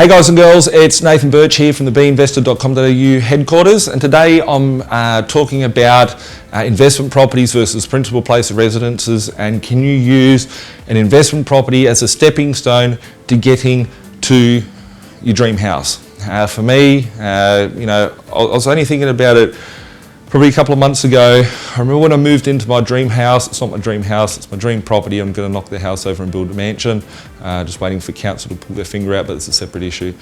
Hey guys and girls, it's Nathan Birch here from the B.Invested.com.au headquarters, and today I'm talking about investment properties versus principal place of residences, and can you use an investment property as a stepping stone to getting to your dream house. For me, I was only thinking about it probably a couple of months ago. I remember when I moved into my dream house. It's not my dream house, it's my dream property. I'm going to knock the house over and build a mansion. Just waiting for council to pull their finger out, but it's a separate issue.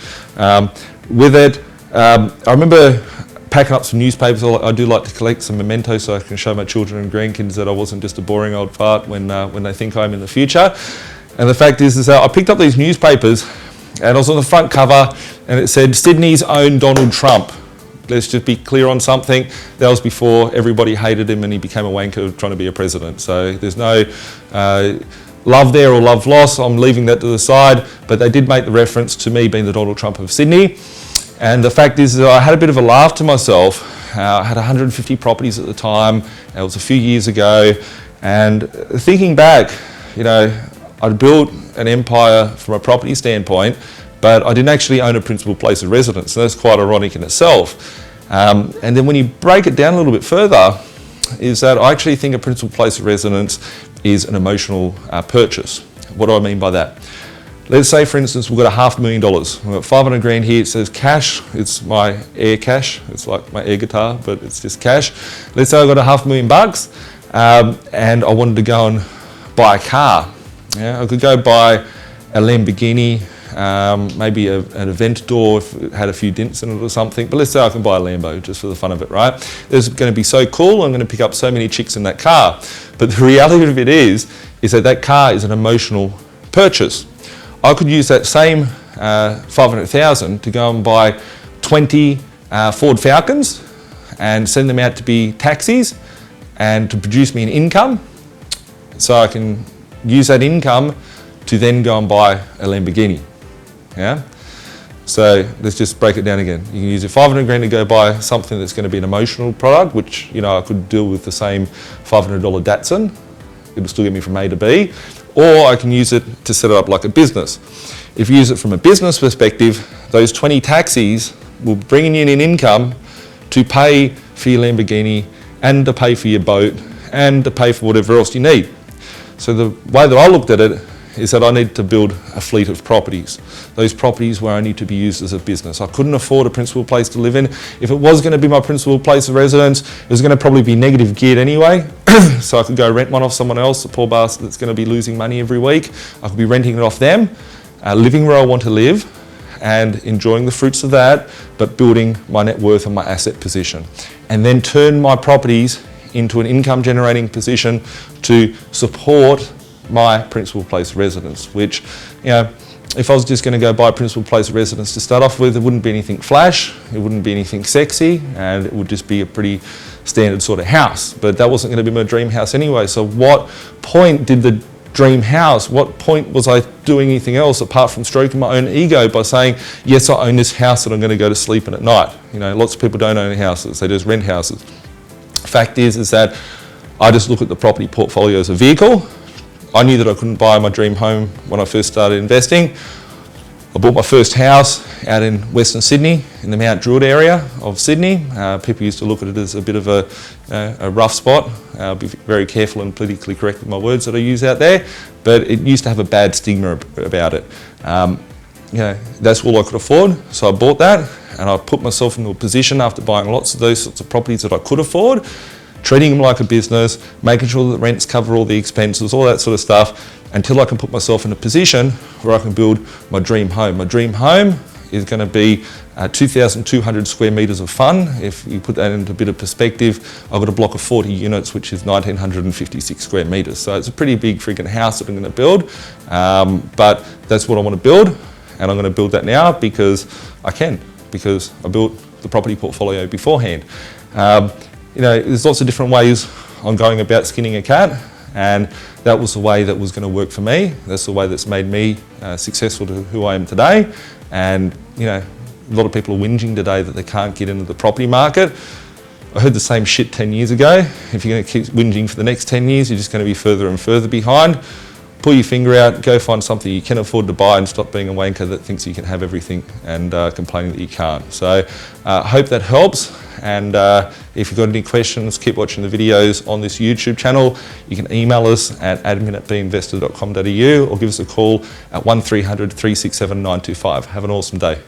With it, I remember packing up some newspapers. I do like to collect some mementos so I can show my children and grandkids that I wasn't just a boring old fart when they think I'm in the future. And the fact is that I picked up these newspapers and I was on the front cover and it said, Sydney's own Donald Trump. Let's just be clear on something. That was before everybody hated him and he became a wanker trying to be a president. So there's no love there or love loss. I'm leaving that to the side. But they did make the reference to me being the Donald Trump of Sydney. And the fact is that I had a bit of a laugh to myself. I had 150 properties at the time. It was a few years ago. And thinking back, I'd built an empire from a property standpoint, but I didn't actually own a principal place of residence. So that's quite ironic in itself. And then when you break it down a little bit further, is that I actually think a principal place of residence is an emotional purchase. What do I mean by that? Let's say, for instance, we've got $500,000. We've got 500 grand here. It says cash. It's my air cash. It's like my air guitar, but it's just cash. Let's say I've got $500,000 and I wanted to go and buy a car. I could go buy a Lamborghini, maybe an Aventador if it had a few dents in it or something, but let's say I can buy a Lambo just for the fun of it, right? It's going to be so cool, I'm going to pick up so many chicks in that car. But the reality of it is that car is an emotional purchase. I could use that same 500,000 to go and buy 20 Ford Falcons and send them out to be taxis and to produce me an income, so I can use that income to then go and buy a Lamborghini. So let's just break it down again. You can use your 500 grand to go buy something that's going to be an emotional product, which I could deal with the same $500 Datsun. It'll still get me from A to B. Or I can use it to set it up like a business. If you use it from a business perspective, those 20 taxis will bring in an income to pay for your Lamborghini and to pay for your boat and to pay for whatever else you need. So the way that I looked at it is that I need to build a fleet of properties. Those properties were only to be used as a business. I couldn't afford a principal place to live in. If it was going to be my principal place of residence, it was going to probably be negative geared anyway. So I could go rent one off someone else, a poor bastard that's going to be losing money every week. I could be renting it off them, living where I want to live and enjoying the fruits of that, but building my net worth and my asset position. And then turn my properties into an income generating position to support my principal place of residence, which, if I was just going to go buy a principal place of residence to start off with, it wouldn't be anything flash, it wouldn't be anything sexy, and it would just be a pretty standard sort of house. But that wasn't going to be my dream house anyway. So what point did the dream house, what point was I doing anything else apart from stroking my own ego by saying, yes, I own this house that I'm going to go to sleep in at night? Lots of people don't own houses, they just rent houses. Fact is that I just look at the property portfolio as a vehicle. I knew that I couldn't buy my dream home when I first started investing. I bought my first house out in Western Sydney, in the Mount Druitt area of Sydney. People used to look at it as a bit of a rough spot. I'll be very careful and politically correct with my words that I use out there, but it used to have a bad stigma about it. That's all I could afford, so I bought that, and I put myself into a position after buying lots of those sorts of properties that I could afford, treating them like a business, making sure that the rents cover all the expenses, all that sort of stuff, until I can put myself in a position where I can build my dream home. My dream home is going to be 2,200 square metres of fun. If you put that into a bit of perspective, I've got a block of 40 units, which is 1,956 square metres. So it's a pretty big freaking house that I'm going to build, but that's what I want to build, and I'm going to build that now because I can, because I built the property portfolio beforehand. There's lots of different ways I'm going about skinning a cat, and that was the way that was going to work for me. That's the way that's made me successful to who I am today. And a lot of people are whinging today that they can't get into the property market. I heard the same shit 10 years ago. If you're going to keep whinging for the next 10 years, you're just going to be further and further behind. pull your finger out, go find something you can afford to buy and stop being a wanker that thinks you can have everything and complaining that you can't. So hope that helps. And if you've got any questions, keep watching the videos on this YouTube channel. You can email us at admin@binvested.com.au or give us a call at 1300 367 925. Have an awesome day.